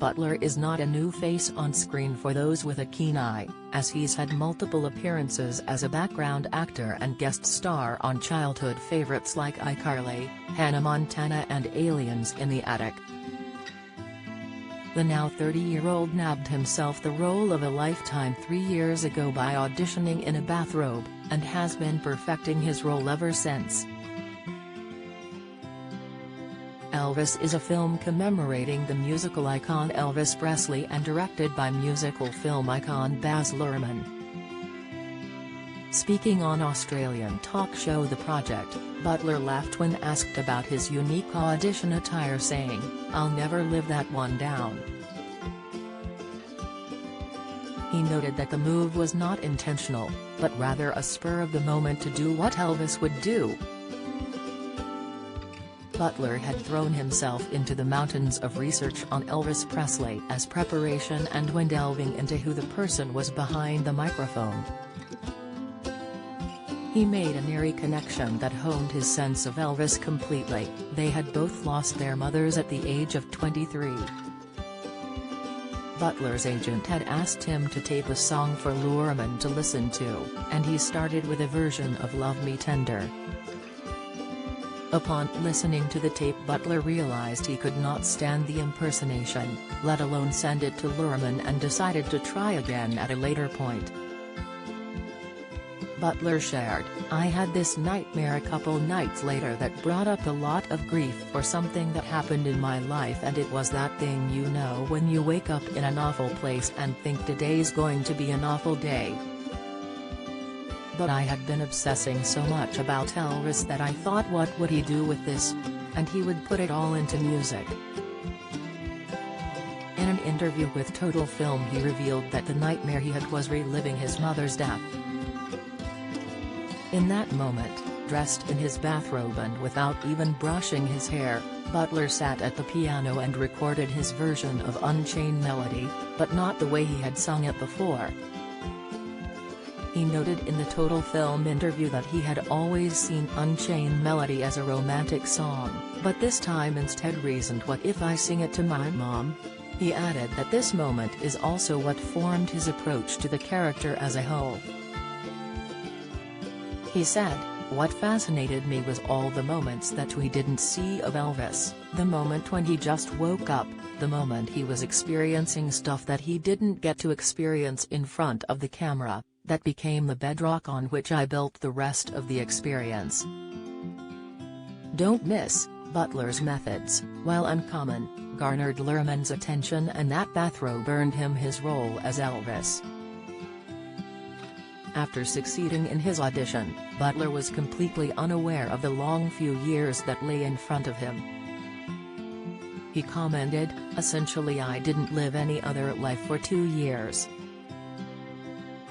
Butler is not a new face on screen for those with a keen eye, as he's had multiple appearances as a background actor and guest star on childhood favorites like iCarly, Hannah Montana and Aliens in the Attic. The now 30-year-old nabbed himself the role of a lifetime 3 years ago by auditioning in a bathrobe, and has been perfecting his role ever since. Elvis is a film commemorating the musical icon Elvis Presley and directed by musical film icon Baz Luhrmann. Speaking on Australian talk show The Project, Butler laughed when asked about his unique audition attire, saying, "I'll never live that one down." He noted that the move was not intentional, but rather a spur of the moment to do what Elvis would do. Butler had thrown himself into the mountains of research on Elvis Presley as preparation and when delving into who the person was behind the microphone. He made an eerie connection that honed his sense of Elvis completely. They had both lost their mothers at the age of 23. Butler's agent had asked him to tape a song for Luhrmann to listen to, and he started with a version of Love Me Tender. Upon listening to the tape, Butler realized he could not stand the impersonation, let alone send it to Luhrmann, and decided to try again at a later point. Butler shared, "I had this nightmare a couple nights later that brought up a lot of grief for something that happened in my life, and it was that thing you know when you wake up in an awful place and think today's going to be an awful day. But I had been obsessing so much about Elvis that I thought, what would he do with this? And he would put it all into music." In an interview with Total Film, he revealed that the nightmare he had was reliving his mother's death. In that moment, dressed in his bathrobe and without even brushing his hair, Butler sat at the piano and recorded his version of Unchained Melody, but not the way he had sung it before. He noted in the Total Film interview that he had always seen Unchained Melody as a romantic song, but this time instead reasoned, what if I sing it to my mom? He added that this moment is also what formed his approach to the character as a whole. He said, "What fascinated me was all the moments that we didn't see of Elvis, the moment when he just woke up, the moment he was experiencing stuff that he didn't get to experience in front of the camera. That became the bedrock on which I built the rest of the experience." Don't miss, Butler's methods, while uncommon, garnered Luhrmann's attention, and that bathrobe earned him his role as Elvis. After succeeding in his audition, Butler was completely unaware of the long few years that lay in front of him. He commented, "Essentially I didn't live any other life for 2 years.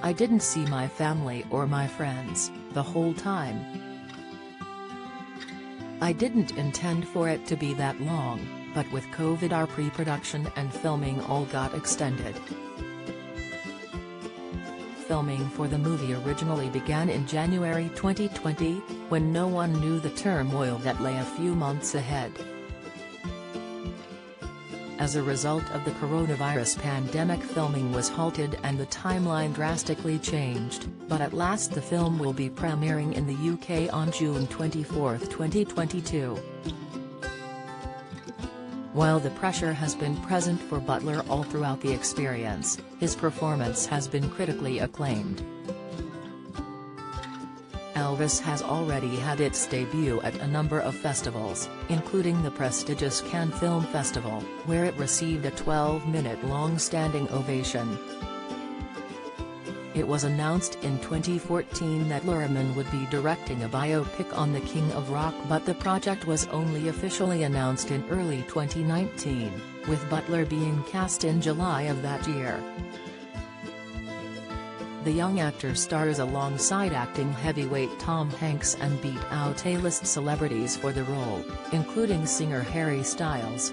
I didn't see my family or my friends, the whole time. I didn't intend for it to be that long, but with COVID our pre-production and filming all got extended." Filming for the movie originally began in January 2020, when no one knew the turmoil that lay a few months ahead. As a result of the coronavirus pandemic, filming was halted and the timeline drastically changed, but at last the film will be premiering in the UK on June 24, 2022. While the pressure has been present for Butler all throughout the experience, his performance has been critically acclaimed. Elvis has already had its debut at a number of festivals, including the prestigious Cannes Film Festival, where it received a 12-minute long-standing ovation. It was announced in 2014 that Luhrmann would be directing a biopic on the King of Rock, but the project was only officially announced in early 2019, with Butler being cast in July of that year. The young actor stars alongside acting heavyweight Tom Hanks and beat out A-list celebrities for the role, including singer Harry Styles.